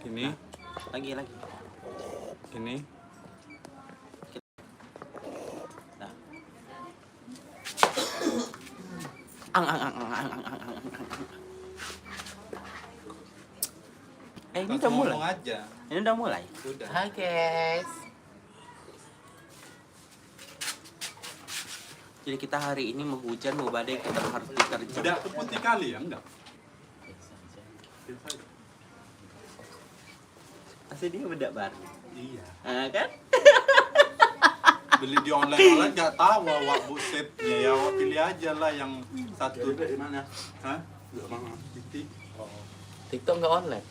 Gini. Lagi. Gini. Nah. Ini udah mulai. Ngomong aja. Ini udah mulai. Udah. Hai guys. Jadi kita hari ini mau hujan, mau badai, kita harus bekerja. Udah putih kali ya? Enggak. Pasti dia bedak baru. Iya. Kan? Beli di online nggak tahu awak busetnya ya, awak pilih aja lah yang satu. Di mana? Hah? Di mana? Titik. TikTok nggak online?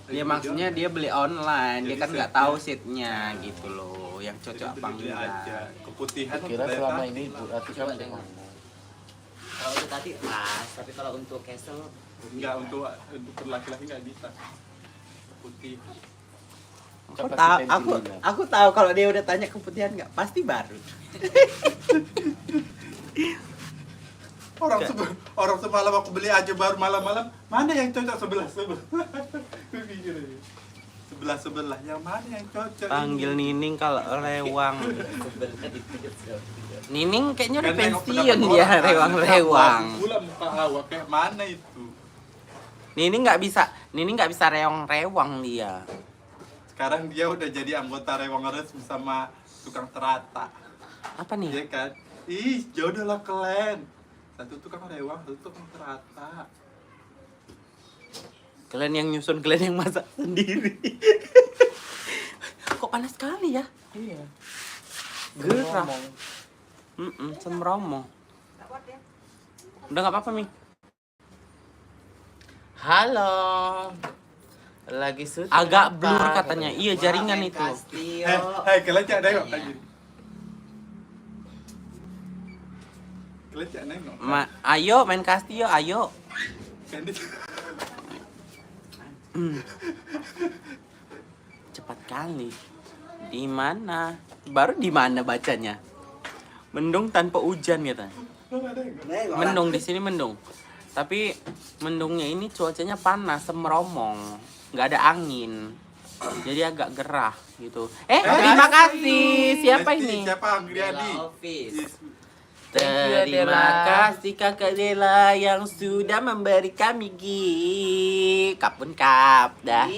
Dia maksudnya dia beli online, dia Jadi kan nggak setnya. tahu seatnya gitu loh, yang cocok apa Beli enggak. aja. Keputihan Kira ternyata. selama ini Bu Rati Coba kan tengok. Kalau untuk tadi pas, tapi kalau untuk castle Enggak, untuk laki-laki nggak bisa. Putih. Aku tahu kalau dia udah tanya keputihan nggak, pasti baru. Orang semalam aku beli aja baru malam-malam, mana yang cocok sebelah. Sebelah yang mana yang cocok? Panggil Nining kalau rewang. Nining kayaknya udah Kan nengok pensiun pendapat dia, orang, kan? rewang-rewang. Pula muka awak kayak mana itu? Nining nggak bisa rewang-rewang dia. Sekarang dia udah jadi anggota rewang resmi sama tukang terata. Apa nih? Iya kan? Ih, jodoh lah kalian. Satu tukang rewang, satu tukang terata. Kalian yang nyusun, kalian yang masak sendiri. Kok panas sekali ya? Iya. Gerah. Semromo. Udah nggak apa-apa, Mi. Halo. Lagi syuting Agak apa? blur katanya. Iya, jaringan itu. Hei, kalian cak nengok aja. Kalian cak nengok. Ayo main Castillo, ayo. Kan dia- Cepat kali. Di mana? Baru di mana bacanya? Mendung tanpa hujan katanya. Nengok lah. Mendung di sini mendung. Tapi mendungnya ini cuacanya panas, semromong. Nggak ada angin. Jadi agak gerah gitu. Terima kasih. Siapa Nanti ini? Siapa Anggriadi? office. Terima kasih Kakak Dela yang sudah memberi kami gift. Kapun kap dah.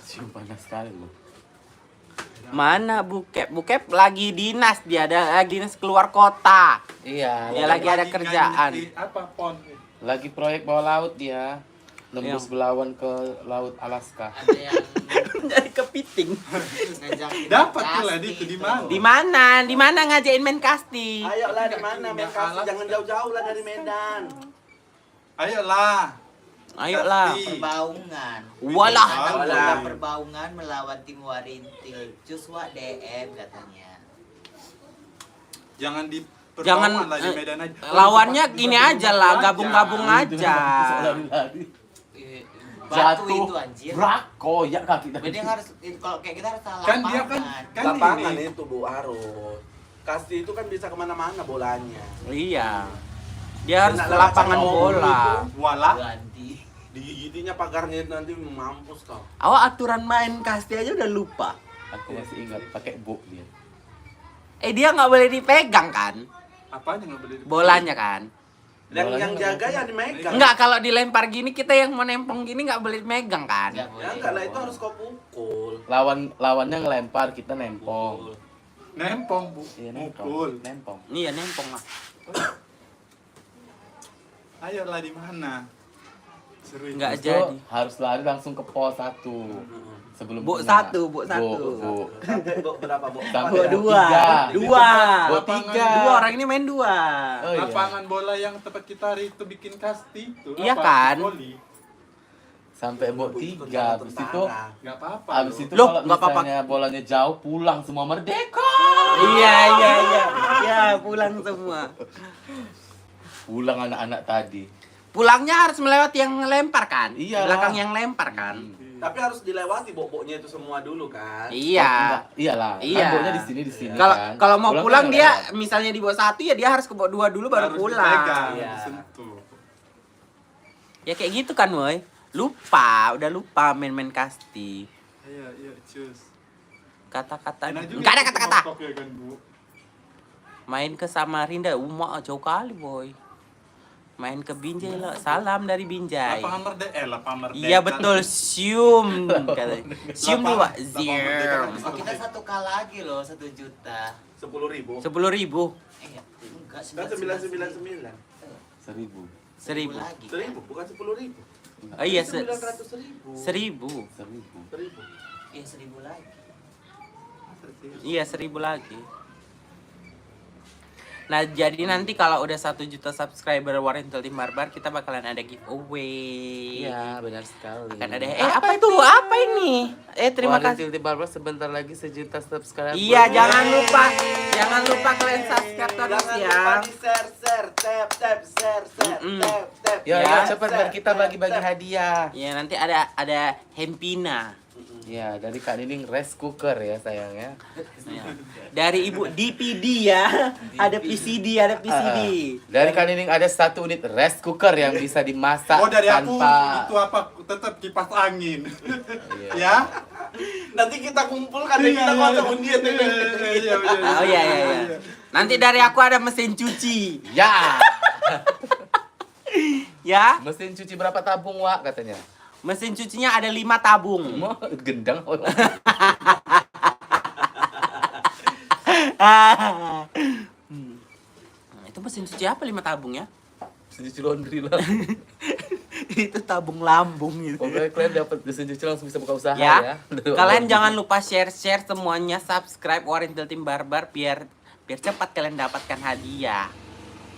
Cium panas sekali loh. Mana Bukep? Bukep lagi dinas, dia ada lagi dinas keluar kota. Iya. Dia lagi ada kerjaan. nganyeti apa pon? Lagi proyek bawah laut dia. Nembus belawan ke laut Alaska. Ada yang Dari kepiting. ngajakin Dapat casting lah itu di mana? Di mana? Di mana ngajain main casting? Ayolah di mana main kasih, Alas. jangan jauh-jauh lah dari Medan. Ayolah. Ayolah. Pasti. perbaungan. Walah. Anak Walah. muda perbaungan melawan tim Warintil. Cuswa DM katanya. Jangan di Jangan pertauan lah di Medan aja. lawannya Di gini Bandung aja lah, aja. gabung-gabung aja. Lari-lari. Batu Jatuh. itu anjir. Brak, koyak kaki tadi. Beda harus kalau kayak kita harus salah Kan dia kan Lapangan ini. itu Bu harus. Kasti itu kan bisa kemana-mana bolanya. Iya. Dia harus Kena ke lapangan lewat bola. Walah. ganti. Digigitinya pagarnya itu nanti mampus kau. Awak aturan main kasti aja udah lupa. Aku masih ingat pakai book dia. Dia nggak boleh dipegang kan? Apanya nggak boleh? Bolanya kan? Yang Bolanya yang nggak jaga boleh. ya dimegang. Enggak, kalau dilempar gini kita yang mau nempong gini nggak boleh megang kan? Nggak Ya boleh. enggak lah itu harus kau pukul. Lawannya ngelempar, kita nempong. Nempong, Bu. Iya, Mukul. nempong. Iya, nempong lah. Ayolah di mana? Seru itu. Nggak Itu jadi. harus lari langsung ke pos 1 sebelum Bu kena. satu, Bu satu. Bu. Sampai berapa Bu? Sampai Bu dua. tiga. Dua. Bu Lapangan 3. Dua orang ini main dua. Oh, iya. Lapangan bola yang tempat kita hari itu bikin kasti itu. Iya apa? kan? Voli. Sampai bu 3. Habis itu Nggak apa-apa. habis loh. itu Loh, kalau nggak apa-apa. misalnya bolanya jauh pulang semua merdeka. Iya. Ya, pulang semua. Pulang anak-anak tadi. Pulangnya harus melewati yang lempar kan? Iya. Belakang yang lempar kan? Tapi harus dilewati boboknya itu semua dulu kan. Iya. Iyalah. Iya. Kan bolanya di sini Kalau kan. kalau mau pulang kan dia lewat. misalnya di bawah satu ya dia harus ke bawah dua dulu baru Harus pulang. dipegang, Iya. disentuh. Ya kayak gitu kan, woy. Udah lupa main-main kasti. Iya, cus. Kata-kata. Enak juga Enggak ada itu kata-kata. TikTok ya kan, Bu. Main ke Samarinda, jauh kali, boy. Main ke Binjai lah. Salam dari Binjai. Lapangan Merdeka. Iya betul, sium katanya. Sium dulu, Pak. Zium. Oh, kita 1K lagi loh, 1 juta. 10.000. 10.000. Enggak, Kan 999. 1000. 1000. lagi. 1.000 bukan 10.000. Oh iya, 900.000. 1000. 1.000. Iya, 1.000 lagi. Iya, 1000 lagi. Nah, jadi nanti kalau udah 1 juta subscriber Warrentel Tim Barbar, kita bakalan ada giveaway. Iya, benar sekali. Akan ada apa itu? Apa ini? Terima kasih. Warrentel Tim Barbar sebentar lagi 1 juta subscriber. Iya, jangan lupa kalian subscribe terus Jangan ya. lupa di share, tap, share, tap. Ya, Ya. cepat biar kita bagi-bagi hadiah. Ya, nanti ada Hempina. Ya, dari Kak Nining rice cooker ya sayang ya. Ya. Dari Ibu DPD ya. Ada PCD. Dari Kak Nining ada 1 unit rice cooker yang bisa dimasak Oh, dari aku tanpa itu apa? Tetap kipas angin. Iya. Ya. Nanti kita kumpulkan dan kita kocok undian. Iya. Oh iya. Nanti dari aku ada mesin cuci. Ya. Ya. Mesin cuci berapa tabung, Wak, katanya? Mesin cucinya ada 5 tabung. Mau gendang orang. Itu mesin cuci apa 5 tabung ya? Mesin cuci laundry lah. Itu tabung lambung gitu. Pokoknya kalian dapat mesin cuci langsung bisa buka usaha Ya. ya. Kalian jangan lupa share semuanya, subscribe Warrentel Tim Barbar biar cepat kalian dapatkan hadiah.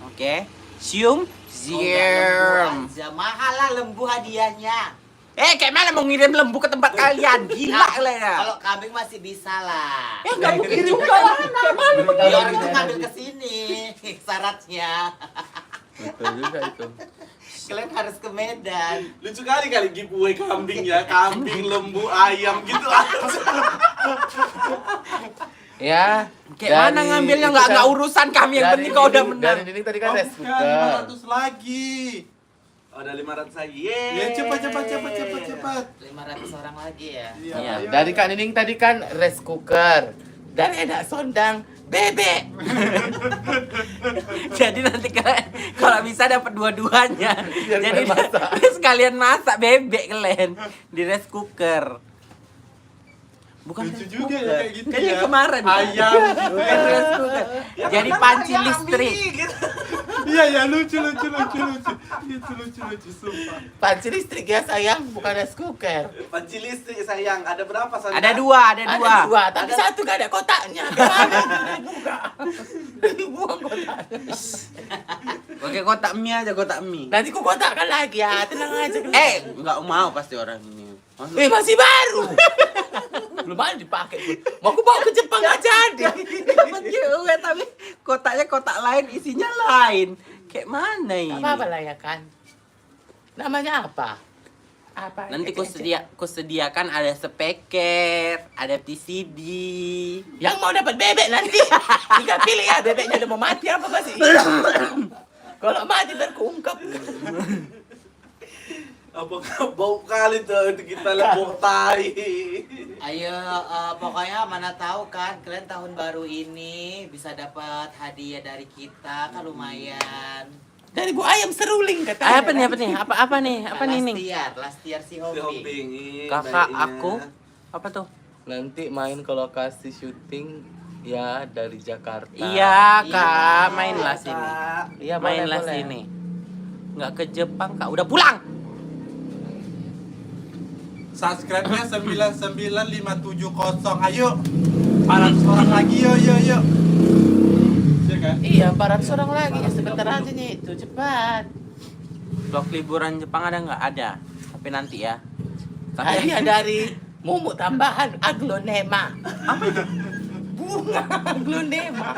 Oke. Cium. Zium. Mahal lah lembu hadiahnya. Kayak mana mau ngirim lembu ke tempat kalian? Gila kalian ya. Kalau kambing masih bisa lah. Nggak mungkin juga lah. Kayak mana mau Ya, orang itu ngambil ke sini syaratnya. Betul juga itu. Kalian harus ke Medan. Lucu kali giveaway kambing ya, kambing, lembu, ayam gitu. Ya. Kayak mana ngambilnya nggak urusan kami, yang penting kau udah menang. Dari Nining tadi kan rice Bukan, cooker. 500 lagi. Oh, ada 500 lagi. Ya, cepat. 500 orang lagi ya. Iya. ayo. Dari Kak Nining tadi kan rice cooker. Dan enak sondang bebek. Jadi nanti kalau bisa dapat dua-duanya. Biar Jadi kalian masak. sekalian masak bebek kalian di rice cooker. Bukan Lucu rice juga cooker. ya kayak gitu Kayaknya ya. kemarin. Ayam. Bukan rice cooker. Jadi panci listrik. Iya, lucu. Itu lucu, sumpah. Panci listrik ya sayang, bukan rice cooker. Panci listrik sayang, ada berapa Sandra? Ada dua. Ada dua, tapi satu gak ada kotaknya. Gimana dibuka? Dibuang kotaknya. Pakai kotak mie aja, kotak mie. Nanti ku kotakkan lagi ya, tenang aja dulu. Nggak mau pasti orang ini. Masih baru. Belum ada dipakai. Mau aku bawa ke Jepang gak jadi. Dapat giveaway tapi kotaknya kotak lain, isinya lain. Kayak mana ini? Apa-apa lah ya kan. Namanya apa? Apa? Nanti ku sediakan ada speaker, ada PCD. Yang mau dapat bebek nanti. Tinggal pilih ya, bebeknya udah mau mati apa masih? Kalau mati terkuungkap. Apakah bau kali tuh kita lebok tai. Ayo, pokoknya mana tahu kan kalian tahun baru ini bisa dapat hadiah dari kita kan lumayan. Dari gua ayam seruling katanya. Apa nih? Apa nih? Apa nih nih? Lastiar si Si hobi. hopping. Kakak aku apa tuh? Nanti main ke lokasi syuting ya dari Jakarta. Iya, Iya. Kak, mainlah sini. Iya, Mainlah boleh. sini. Nggak ke Jepang, Kak. Udah pulang. Subscribe-nya 99570. Ayo. 400 orang lagi, yuk. Iya kan? Iya, 400 orang lagi. Ya, sebentar aja nih, itu cepat. Vlog liburan Jepang ada nggak? Ada. Tapi nanti ya. Hadiah dari Mumu tambahan aglonema. Apa itu? Bunga aglonema.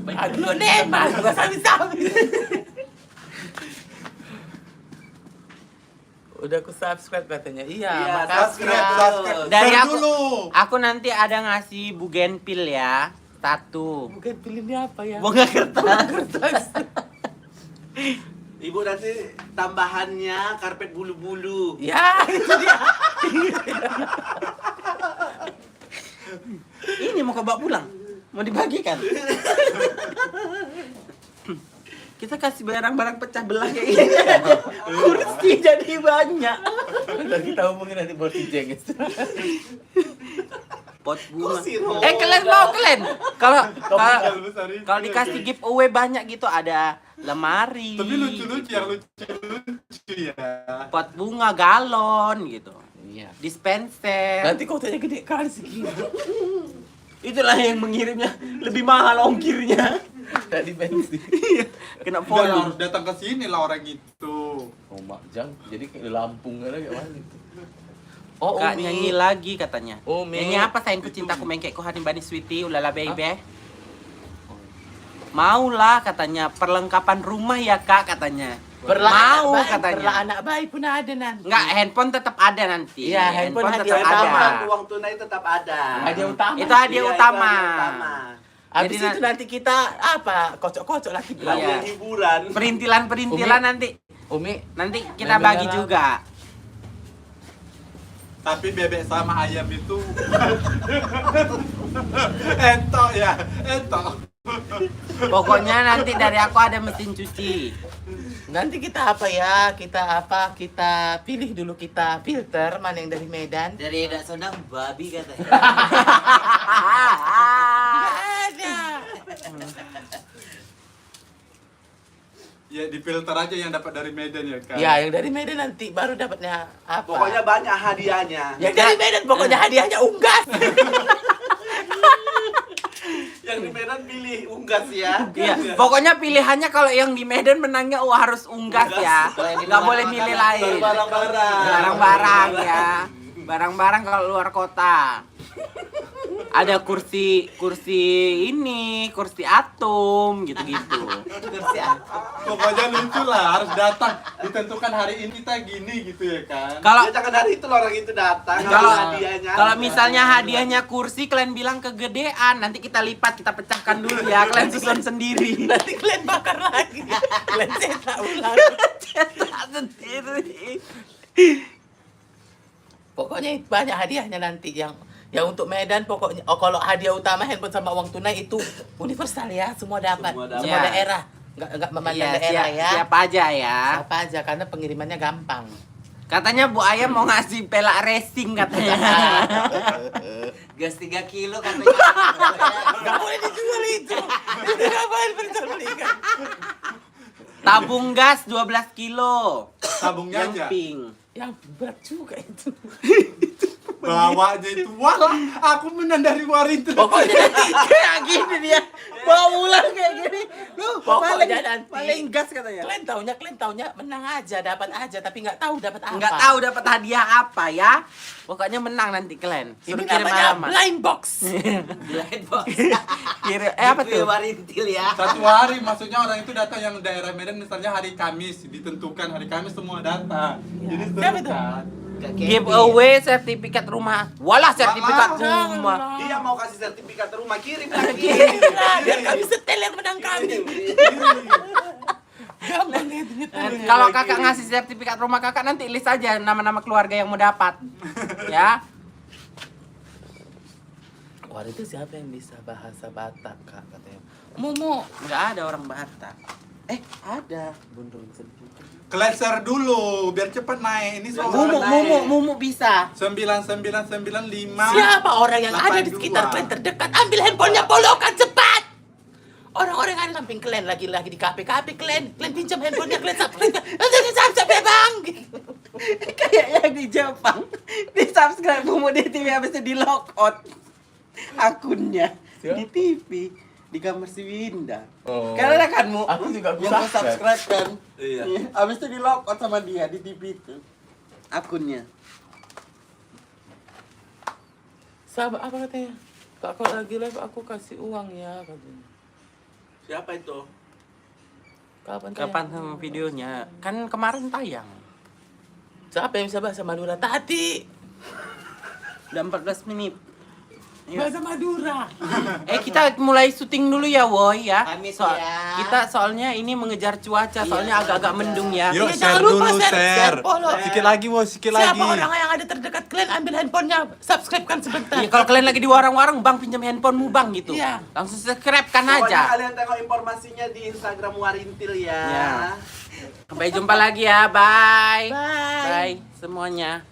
Aglonema, gua sabi-sabi. Udah aku subscribe katanya. Iya, Iya, makasih. Subscribe. Dari Share aku- dulu. Aku nanti ada ngasih bugenpil ya. 1. Mungkin pilihnya apa ya? Bunga kertas. Kertas. Ibu nanti tambahannya karpet bulu-bulu. Ya, itu dia. Ini mau kau bawa pulang? Mau dibagikan? Kita kasih barang-barang pecah belah kayak gini. Kursi jadi banyak. Udah kita omongin nanti borsi jengis. Pot bunga. Kursi roda. Kalian mau kalian? Kalau Tinggal besar itu kalau ya, dikasih guys. giveaway banyak gitu ada lemari. Tapi lucu-lucu yang lucu-lucu ya. Pot bunga galon gitu. Iya. Dispenser. Nanti kotanya gede kali segini. Itulah yang mengirimnya lebih mahal ongkirnya. Dari bensin. Kena Udah volume. harus datang ke sini lah orang itu. Oh, Mak Jang, jadi kayak Lampung ada kayak mana itu? Oh, Kak Umi. nyanyi lagi katanya. Umi. Nyanyi apa sayangku cintaku mengkekku hati bani sweetie ulala baby. Maulah katanya perlengkapan rumah ya Kak katanya. Mau katanya. Perla anak bayi pun ada nanti. Enggak, handphone tetap ada nanti. Iya, handphone hadiah tetap utama. ada. Uang tunai tetap ada. Hadiah utama. Itu hadiah Iya, utama. hadiah utama. Habis Jadi itu nanti kita apa? Kocok-kocok lagi. Iya. Hadiah hiburan. Perintilan-perintilan Umi. nanti Umi, nanti kita Main bagi beneran. juga. Tapi bebek sama ayam itu entok ya, entok. Pokoknya nanti dari aku ada mesin cuci. nanti kita apa ya? Kita pilih dulu kita filter mana yang dari Medan. Dari Dak Sondang babi katanya. Ada. Ya difilter aja yang dapat dari Medan ya kan. Ya, yang dari Medan nanti baru dapatnya apa? Pokoknya banyak hadiahnya. yang dari Medan pokoknya hadiahnya unggas. Yang di Medan pilih unggas ya. Iya, pokoknya pilihannya kalau yang di Medan menangnya harus unggas ya. Kalau yang di Nggak luar boleh makanan, milih lain. Barang-barang. Barang-barang ya. Barang-barang kalau luar kota. Ada kursi ini, kursi atom gitu-gitu. Kursi apa? Pokoknya lucu lah, harus datang. Ditentukan hari ini kita gini gitu ya kan. Kalau Ya jangan hari itu loh orang itu datang. kalau hadiahnya. kalau misalnya hadiahnya kursi, kalian bilang kegedean, nanti kita lipat, kita pecahkan dulu ya. Kalian susun sendiri. Nanti kalian bakar lagi. Kalian cetak ulang. Cetak sendiri. Pokoknya banyak hadiahnya nanti yang untuk Medan pokoknya. Oh, kalau hadiah utama handphone sama uang tunai itu universal ya, semua dapat. Semua Semua dapat. daerah. Enggak memandang Iya, daerah ya. siapa aja ya. Siapa aja karena pengirimannya gampang. Katanya Bu Ayam mau ngasih pelak racing katanya. Gas 3 kilo katanya. Enggak boleh dijual itu. Itu ngapain perjualbelikan? Tabung gas 12 kilo. Tabungnya Yang aja. pink. Yang berat juga itu. Bawa aja itu. Wah, aku menang dari warin itu. Pokoknya nanti Kayak gini dia. Bawa ulang kayak gini. Lu Pokoknya nanti. paling gas katanya. kalian taunya menang aja, dapat aja tapi nggak tahu dapat apa. Enggak tahu dapat hadiah apa ya. Pokoknya menang nanti kalian. Ini Suruh kirim namanya alamat. blind box. Blind box. Kirim apa tuh? Warintil ya. Satu hari, maksudnya orang itu datang yang daerah Medan misalnya hari Kamis, ditentukan hari Kamis semua datang. Jadi Siapa seru tuh? kan. Giveaway sertifikat rumah. Walah sertifikat Walah. rumah. Dia mau kasih sertifikat rumah, kirim lagi. Biar kami setel yang menang kami. Gampang itu Kalau kakak ngasih sertifikat rumah kakak nanti list aja nama-nama keluarga yang mau dapat. Ya. Wah, itu siapa yang bisa bahasa Batak, Kak, katanya? Momo. Enggak ada orang Batak. Ada. Bundul sedikit. Kleser dulu biar cepat naik. Ini soal Mumu bisa. 9995. Siapa orang yang ada di 82. sekitar kalian terdekat? Ambil handphonenya, polokan cepat. Orang-orang yang ada samping kalian lagi di kafe kalian pinjam handphonenya kalian subscribe ya bang. Kayak yang di Jepang. Di subscribe Mumu di TV habis itu di lock out akunnya di TV di kamar si Winda. Oh. Karena kan Mu Aku juga yang aku subscribe kan. Iya. Habis itu di lock out sama dia di TV itu akunnya. Sahabat apa katanya? Kak, kalau lagi live aku kasih uang ya katanya. Siapa itu? Kapan Kapan tayang? sama videonya? Kan kemarin tayang. Siapa yang bisa bahasa Madura tadi? Udah 14 menit. Bahasa Madura. Kita mulai syuting dulu ya, Woy ya. Pamit So- ya. Kita soalnya ini mengejar cuaca, soalnya Iya, agak-agak mendung ya. Yuk Iya, share jangan lupa dulu, share, share. follow. Sikit lagi, Wo, sikit Siapa lagi. orang yang ada terdekat kalian, ambil handphonenya, subscribe kan sebentar. Iya, kalau kalian lagi di warang-warang, Bang pinjam handphonemu Bang gitu. Iya. Langsung subscribe kan Pokoknya aja. kalian tengok informasinya di Instagram Warintil ya. Ya. Sampai jumpa lagi ya. Bye. Bye. Bye semuanya.